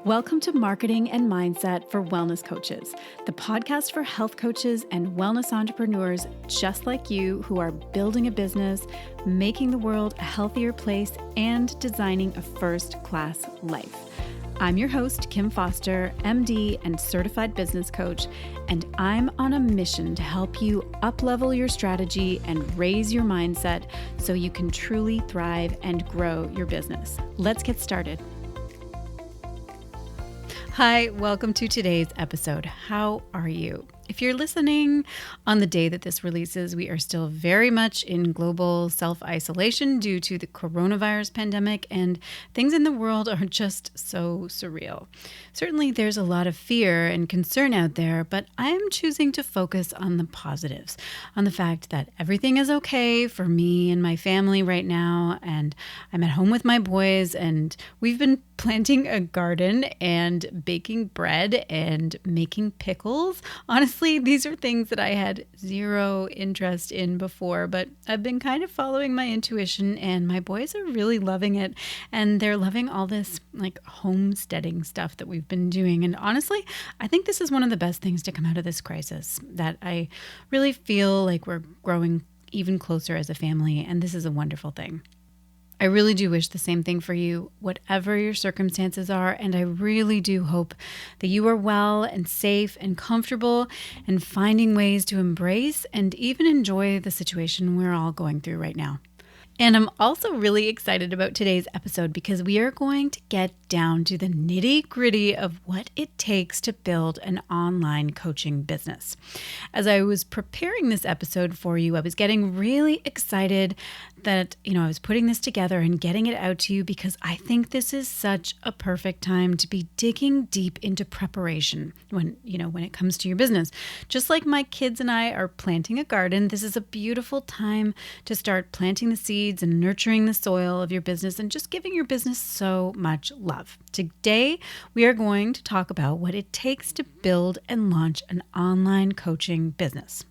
Welcome to Marketing and Mindset for Wellness Coaches, the podcast for health coaches and wellness entrepreneurs just like you who are building a business, making the world a healthier place, and designing a first-class life. I'm your host, Kim Foster, MD and certified business coach, and I'm on a mission to help you up-level your strategy and raise your mindset so you can truly thrive and grow your business. Let's get started. Hi, welcome to today's episode. How are you? If you're listening on the day that this releases, we are still very much in global self-isolation due to the coronavirus pandemic, and things in the world are just so surreal. Certainly, there's a lot of fear and concern out there, but I'm choosing to focus on the positives, on the fact that everything is okay for me and my family right now, and I'm at home with my boys, and we've been planting a garden and baking bread and making pickles. Honestly, these are things that I had zero interest in before, but I've been kind of following my intuition and my boys are really loving it. And they're loving all this like homesteading stuff that we've been doing. And honestly, I think this is one of the best things to come out of this crisis, that I really feel like we're growing even closer as a family. And this is a wonderful thing. I really do wish the same thing for you, whatever your circumstances are, and I really do hope that you are well and safe and comfortable and finding ways to embrace and even enjoy the situation we're all going through right now. And I'm also really excited about today's episode because we are going to get down to the nitty-gritty of what it takes to build an online coaching business. As I was preparing this episode for you, I was getting really excited that, I was putting this together and getting it out to you because I think this is such a perfect time to be digging deep into preparation when it comes to your business. Just like my kids and I are planting a garden, this is a beautiful time to start planting the seeds and nurturing the soil of your business and just giving your business so much love. Today, we are going to talk about what it takes to build and launch an online coaching business.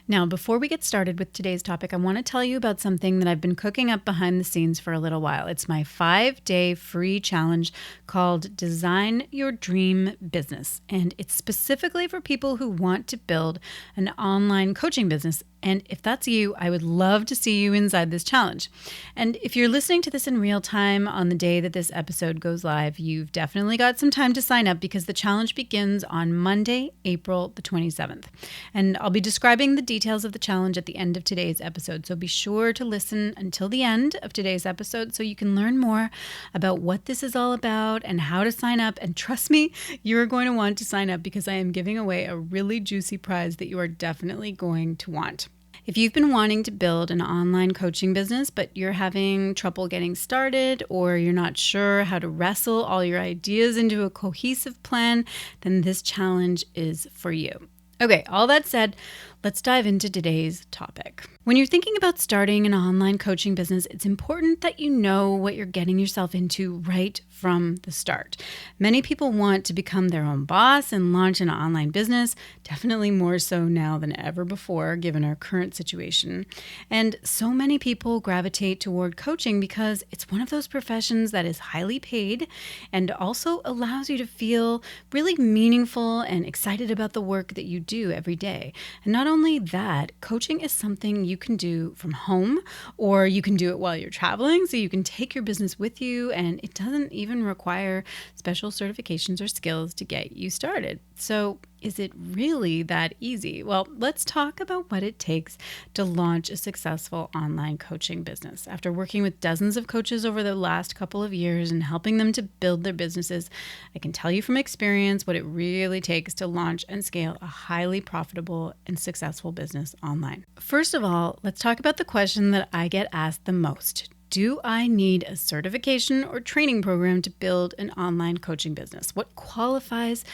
Now, before we get started with today's topic, I want to tell you about something that I've been cooking up behind the scenes for a little while. It's my 5-day free challenge called Design Your Dream Business. And it's specifically for people who want to build an online coaching business. And if that's you, I would love to see you inside this challenge. And if you're listening to this in real time on the day that this episode goes live, you've definitely got some time to sign up because the challenge begins on Monday, April the 27th. And I'll be describing the details of the challenge at the end of today's episode. So be sure to listen until the end of today's episode so you can learn more about what this is all about and how to sign up. And trust me, you're going to want to sign up because I am giving away a really juicy prize that you are definitely going to want. If you've been wanting to build an online coaching business, but you're having trouble getting started or you're not sure how to wrestle all your ideas into a cohesive plan, then this challenge is for you. Okay, all that said, let's dive into today's topic. When you're thinking about starting an online coaching business, it's important that you know what you're getting yourself into right from the start. Many people want to become their own boss and launch an online business, definitely more so now than ever before, given our current situation. And so many people gravitate toward coaching because it's one of those professions that is highly paid and also allows you to feel really meaningful and excited about the work that you do every day. And not only that, coaching is something you can do from home, or you can do it while you're traveling, so you can take your business with you, and it doesn't even require special certifications or skills to get you started. So is it really that easy? Well, let's talk about what it takes to launch a successful online coaching business. After working with dozens of coaches over the last couple of years and helping them to build their businesses, I can tell you from experience what it really takes to launch and scale a highly profitable and successful business online. First of all, let's talk about the question that I get asked the most. Do I need a certification or training program to build an online coaching business? What qualifies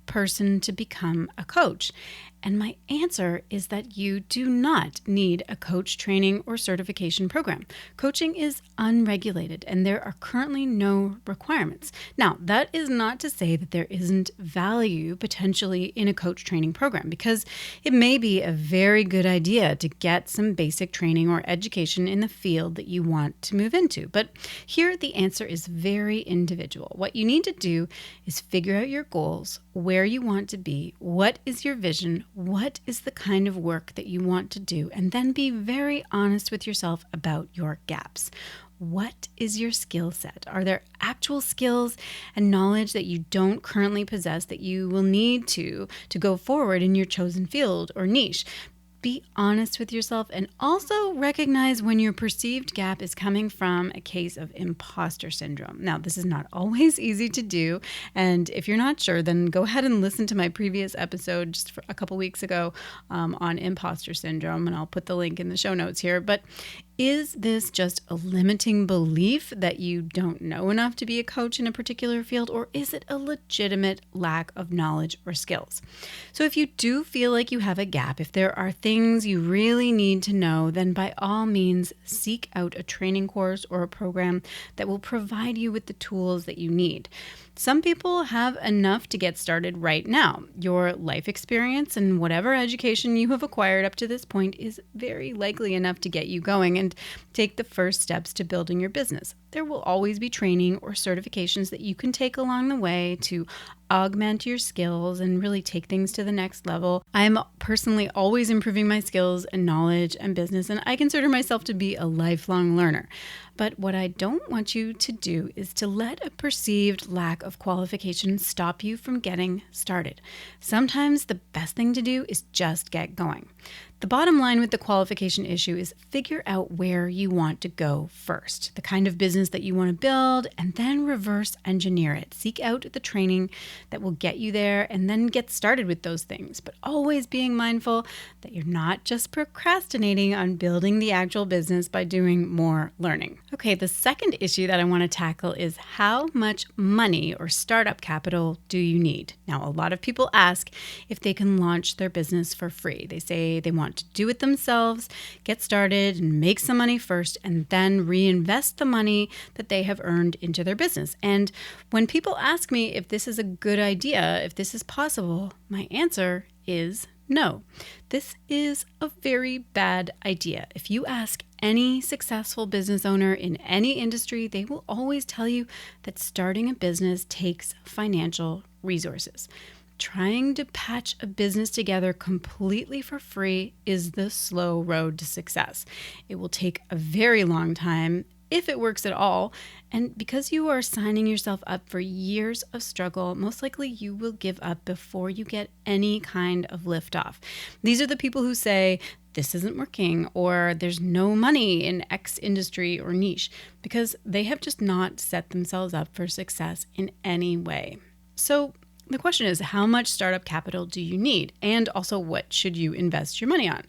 person to become a coach? And my answer is that you do not need a coach training or certification program. Coaching is unregulated and there are currently no requirements. Now, that is not to say that there isn't value potentially in a coach training program, because it may be a very good idea to get some basic training or education in the field that you want to move into. But here the answer is very individual. What you need to do is figure out your goals, where you want to be, what is your vision, what is the kind of work that you want to do, and then be very honest with yourself about your gaps. What is your skill set? Are there actual skills and knowledge that you don't currently possess that you will need to go forward in your chosen field or niche? Be honest with yourself and also recognize when your perceived gap is coming from a case of imposter syndrome. Now, this is not always easy to do. And if you're not sure, then go ahead and listen to my previous episode just a couple weeks ago on imposter syndrome. And I'll put the link in the show notes here. But is this just a limiting belief that you don't know enough to be a coach in a particular field, or is it a legitimate lack of knowledge or skills? So if you do feel like you have a gap, if there are things you really need to know, then by all means seek out a training course or a program that will provide you with the tools that you need. Some people have enough to get started right now. Your life experience and whatever education you have acquired up to this point is very likely enough to get you going and take the first steps to building your business. There will always be training or certifications that you can take along the way to augment your skills and really take things to the next level. I'm personally always improving my skills and knowledge and business, and I consider myself to be a lifelong learner. But what I don't want you to do is to let a perceived lack of qualification stop you from getting started. Sometimes the best thing to do is just get going. The bottom line with the qualification issue is figure out where you want to go first, the kind of business that you want to build, and then reverse engineer it. Seek out the training that will get you there and then get started with those things, but always being mindful that you're not just procrastinating on building the actual business by doing more learning. Okay, the second issue that I want to tackle is how much money or startup capital do you need? Now, a lot of people ask if they can launch their business for free. They say they want to do it themselves, get started and make some money first, and then reinvest the money that they have earned into their business. And when people ask me if this is a good idea, if this is possible, my answer is no. This is a very bad idea. If you ask any successful business owner in any industry, they will always tell you that starting a business takes financial resources. Trying to patch a business together completely for free is the slow road to success. It will take a very long time, if it works at all, and because you are signing yourself up for years of struggle, most likely you will give up before you get any kind of lift off. These are the people who say, this isn't working, or there's no money in X industry or niche, because they have just not set themselves up for success in any way. So the question is, how much startup capital do you need? And also, what should you invest your money on?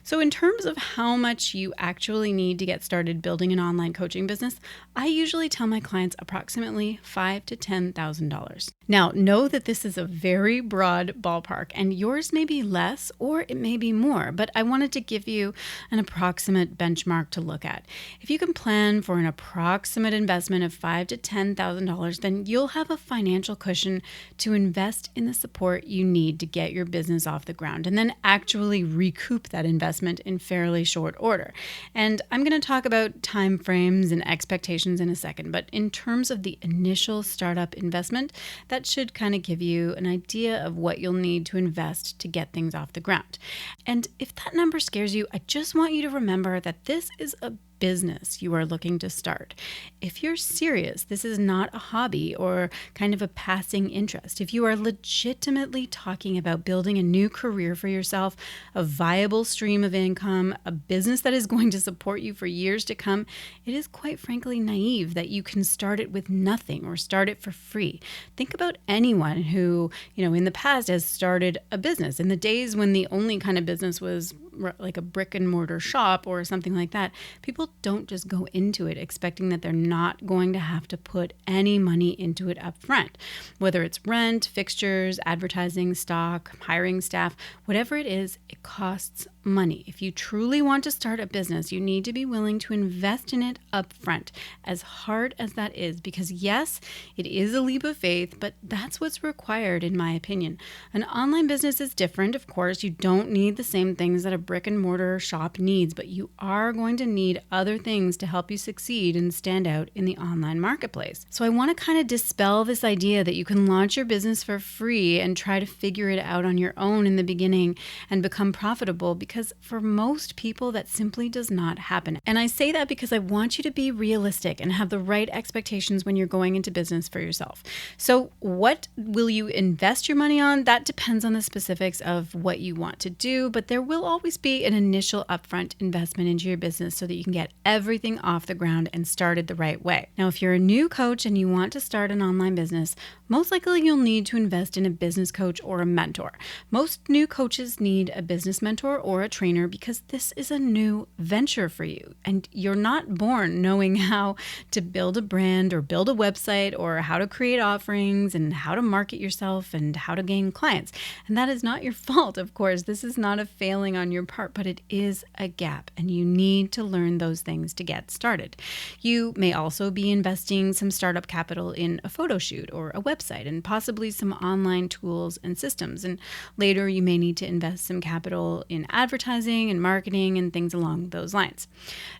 So in terms of how much you actually need to get started building an online coaching business, I usually tell my clients approximately $5,000 to $10,000. Now, know that this is a very broad ballpark, and yours may be less or it may be more, but I wanted to give you an approximate benchmark to look at. If you can plan for an approximate investment of $5,000 to $10,000, then you'll have a financial cushion to invest in the support you need to get your business off the ground and then actually recoup that investment in fairly short order. And I'm going to talk about time frames and expectations in a second, but in terms of the initial startup investment, that should kind of give you an idea of what you'll need to invest to get things off the ground. And if that number scares you, I just want you to remember that this is a business you are looking to start. If you're serious, this is not a hobby or kind of a passing interest. If you are legitimately talking about building a new career for yourself, a viable stream of income, a business that is going to support you for years to come, it is quite frankly naive that you can start it with nothing or start it for free. Think about anyone who, in the past has started a business. In the days when the only kind of business was like a brick and mortar shop or something like that, people don't just go into it expecting that they're not going to have to put any money into it up front. Whether it's rent, fixtures, advertising, stock, hiring staff, whatever it is, it costs money. If you truly want to start a business, you need to be willing to invest in it up front, as hard as that is, because yes, it is a leap of faith, but that's what's required in my opinion. An online business is different, of course. You don't need the same things that a brick and mortar shop needs, but you are going to need other things to help you succeed and stand out in the online marketplace. So I want to kind of dispel this idea that you can launch your business for free and try to figure it out on your own in the beginning and become profitable, because for most people that simply does not happen. And I say that because I want you to be realistic and have the right expectations when you're going into business for yourself. So what will you invest your money on? That depends on the specifics of what you want to do, but there will always be an initial upfront investment into your business so that you can get everything off the ground and started the right way. Now, if you're a new coach and you want to start an online business, most likely you'll need to invest in a business coach or a mentor. Most new coaches need a business mentor or a trainer because this is a new venture for you, and you're not born knowing how to build a brand or build a website or how to create offerings and how to market yourself and how to gain clients. And that is not your fault, of course. This is not a failing on your part, but it is a gap, and you need to learn those things to get started. You may also be investing some startup capital in a photo shoot or a website and possibly some online tools and systems. And later you may need to invest some capital in advertising and marketing and things along those lines.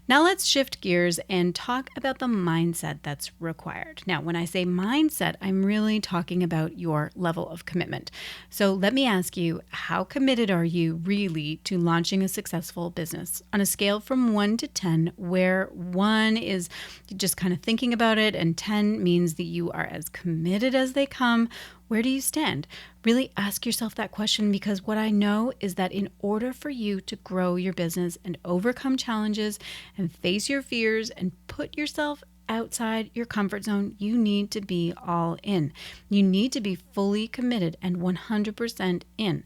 Now let's shift gears and talk about the mindset that's required. Now, when I say mindset, I'm really talking about your level of commitment. So let me ask you, how committed are you really to launching a successful business? On a scale from 1 to 10, where 1 is just kind of thinking about it and 10 means that you are as committed as they come, where do you stand? Really ask yourself that question, because what I know is that in order for you to grow your business and overcome challenges and face your fears and put yourself outside your comfort zone, you need to be all in. You need to be fully committed and 100% in.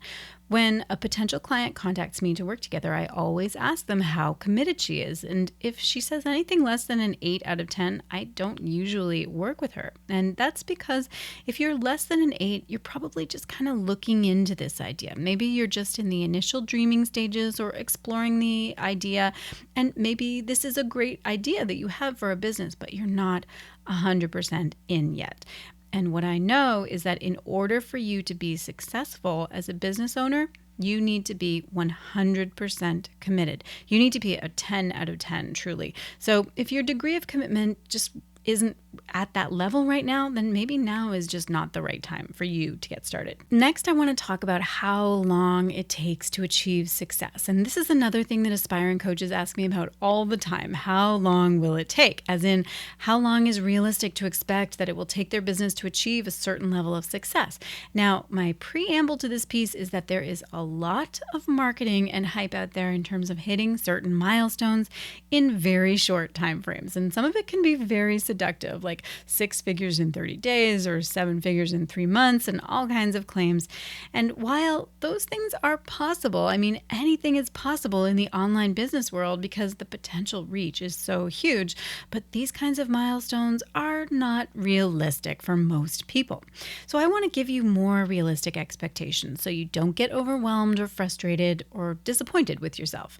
When a potential client contacts me to work together, I always ask them how committed she is. And if she says anything less than an 8 out of 10, I don't usually work with her. And that's because if you're less than an 8, you're probably just kind of looking into this idea. Maybe you're just in the initial dreaming stages or exploring the idea. And maybe this is a great idea that you have for a business, but you're not 100% in yet. And what I know is that in order for you to be successful as a business owner, you need to be 100% committed. You need to be a 10 out of 10, truly. So if your degree of commitment just isn't at that level right now, then maybe now is just not the right time for you to get started. Next, I want to talk about how long it takes to achieve success. And this is another thing that aspiring coaches ask me about all the time. How long will it take? As in, how long is realistic to expect that it will take their business to achieve a certain level of success? Now, my preamble to this piece is that there is a lot of marketing and hype out there in terms of hitting certain milestones in very short time frames. And some of it can be very seductive, like 6 figures in 30 days or 7 figures in 3 months and all kinds of claims. And while those things are possible, I mean, anything is possible in the online business world because the potential reach is so huge, but these kinds of milestones are not realistic for most people. So I want to give you more realistic expectations so you don't get overwhelmed or frustrated or disappointed with yourself.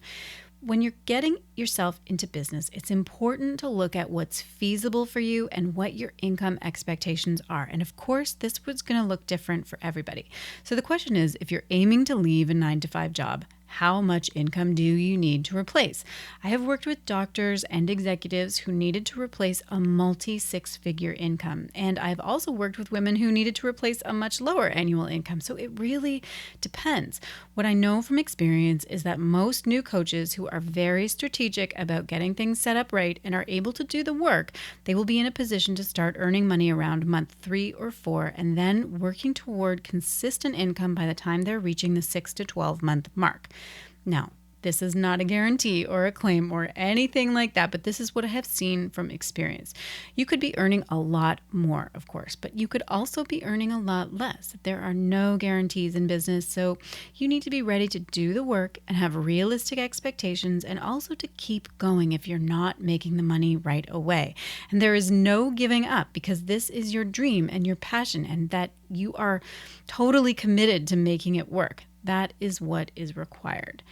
When you're getting yourself into business, it's important to look at what's feasible for you and what your income expectations are. And of course, this was going to look different for everybody. So the question is, if you're aiming to leave a 9-to-5 job, how much income do you need to replace? I have worked with doctors and executives who needed to replace a multi-6-figure income. And I've also worked with women who needed to replace a much lower annual income. So it really depends. What I know from experience is that most new coaches who are very strategic about getting things set up right and are able to do the work, they will be in a position to start earning money around month 3 or 4 and then working toward consistent income by the time they're reaching the 6 to 12 month mark. Now, This is not a guarantee or a claim or anything like that, but this is what I have seen from experience. You could be earning a lot more, of course, but you could also be earning a lot less. There are no guarantees in business, so you need to be ready to do the work and have realistic expectations, and also to keep going if you're not making the money right away. And there is no giving up, because this is your dream and your passion, and that you are totally committed to making it work. That is what is required.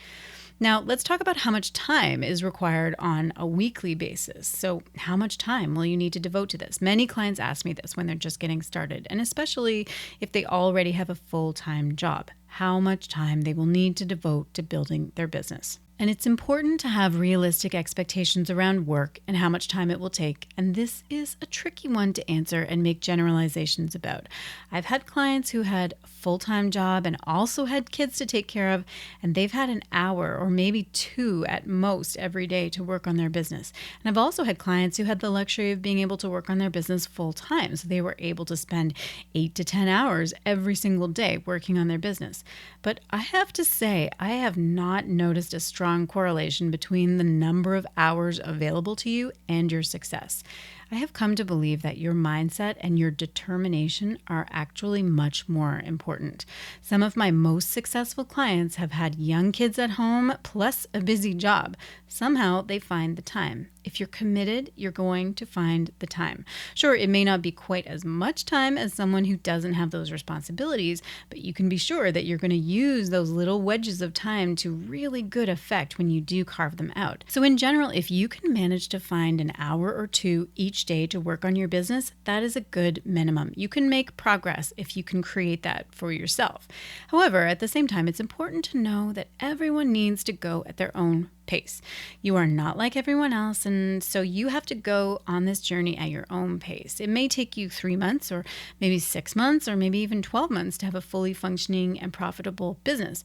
Now, let's talk about how much time is required on a weekly basis. So, how much time will you need to devote to this? Many clients ask me this when they're just getting started, and especially if they already have a full-time job, how much time they will need to devote to building their business. And it's important to have realistic expectations around work and how much time it will take. And this is a tricky one to answer and make generalizations about. I've had clients who had a full-time job and also had kids to take care of, and they've had an hour or maybe 2 at most every day to work on their business. And I've also had clients who had the luxury of being able to work on their business full-time. So they were able to spend 8 to 10 hours every single day working on their business. But I have to say, I have not noticed a strong correlation between the number of hours available to you and your success. I have come to believe that your mindset and your determination are actually much more important. Some of my most successful clients have had young kids at home plus a busy job. Somehow they find the time. If you're committed, you're going to find the time. Sure, it may not be quite as much time as someone who doesn't have those responsibilities, but you can be sure that you're going to use those little wedges of time to really good effect when you do carve them out. So in general, if you can manage to find an hour or 2 each day to work on your business, that is a good minimum. You can make progress if you can create that for yourself. However, at the same time, it's important to know that everyone needs to go at their own pace. You are not like everyone else, and so you have to go on this journey at your own pace. It may take you 3 months or maybe 6 months or maybe even 12 months to have a fully functioning and profitable business.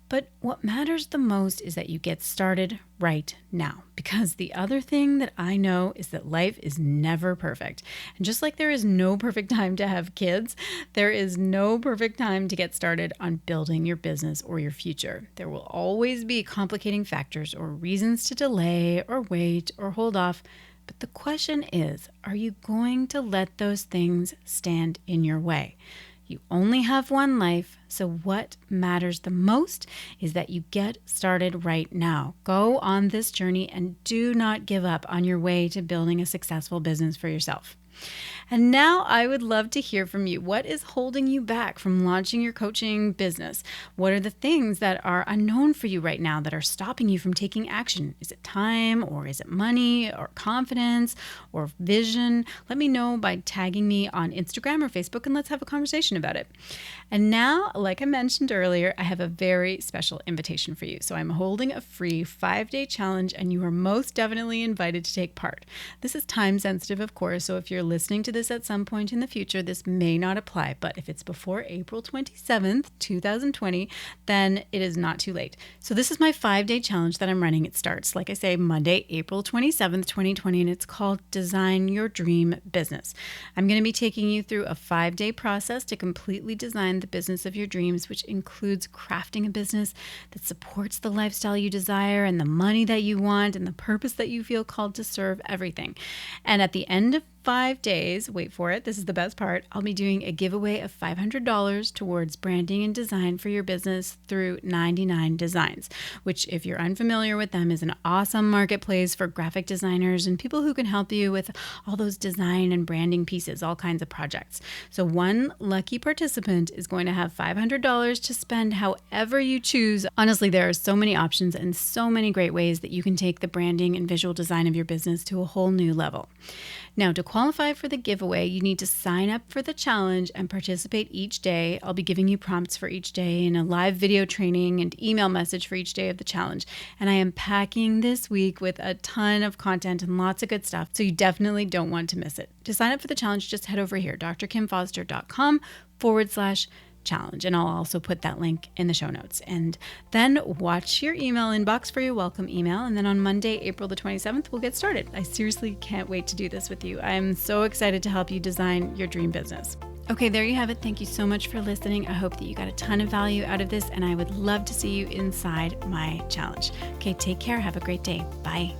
But what matters the most is that you get started right now, because the other thing that I know is that life is never perfect. And just like there is no perfect time to have kids, there is no perfect time to get started on building your business or your future. There will always be complicating factors or reasons to delay or wait or hold off. But the question is, are you going to let those things stand in your way? You only have one life, so what matters the most is that you get started right now. Go on this journey and do not give up on your way to building a successful business for yourself. And now I would love to hear from you. What is holding you back from launching your coaching business? What are the things that are unknown for you right now that are stopping you from taking action? Is it time, or is it money, or confidence, or vision? Let me know by tagging me on Instagram or Facebook, and let's have a conversation about it. And now, like I mentioned earlier, I have a very special invitation for you. So I'm holding a free 5-day challenge, and you are most definitely invited to take part. This is time sensitive, of course, so if you're listening to this at some point in the future, this may not apply, but if it's before April 27th, 2020, then it is not too late. So this is my 5-day challenge that I'm running. It starts, like I say, Monday, April 27th, 2020, and it's called Design Your Dream Business. I'm going to be taking you through a 5-day process to completely design the business of your dreams, which includes crafting a business that supports the lifestyle you desire and the money that you want and the purpose that you feel called to serve, everything. And at the end of 5 days, wait for it, this is the best part, I'll be doing a giveaway of $500 towards branding and design for your business through 99 Designs, which, if you're unfamiliar with them, is an awesome marketplace for graphic designers and people who can help you with all those design and branding pieces, all kinds of projects. So one lucky participant is going to have $500 to spend however you choose. Honestly, there are so many options and so many great ways that you can take the branding and visual design of your business to a whole new level. Now, to qualify for the giveaway, you need to sign up for the challenge and participate each day. I'll be giving you prompts for each day and a live video training and email message for each day of the challenge. And I am packing this week with a ton of content and lots of good stuff, so you definitely don't want to miss it. To sign up for the challenge, just head over here, drkimfoster.com/challenge. And I'll also put that link in the show notes. And then watch your email inbox for your welcome email. And then on Monday, April the 27th, we'll get started. I seriously can't wait to do this with you. I'm so excited to help you design your dream business. Okay, there you have it. Thank you so much for listening. I hope that you got a ton of value out of this, and I would love to see you inside my challenge. Okay, take care. Have a great day. Bye.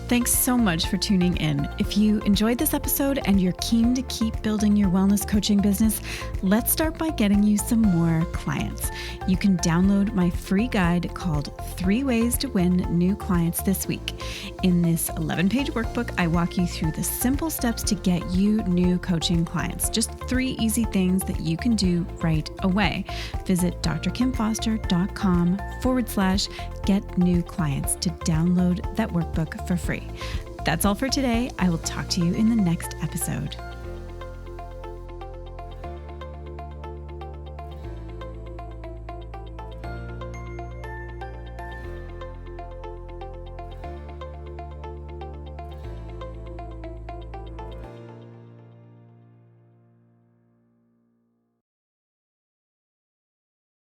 Thanks so much for tuning in. If you enjoyed this episode and you're keen to keep building your wellness coaching business, let's start by getting you some more clients. You can download my free guide called 3 Ways to Win New Clients This Week. In this 11-page workbook, I walk you through the simple steps to get you new coaching clients. Just 3 easy things that you can do right away. Visit drkimfoster.com/get new clients to download that workbook for free. That's all for today. I will talk to you in the next episode.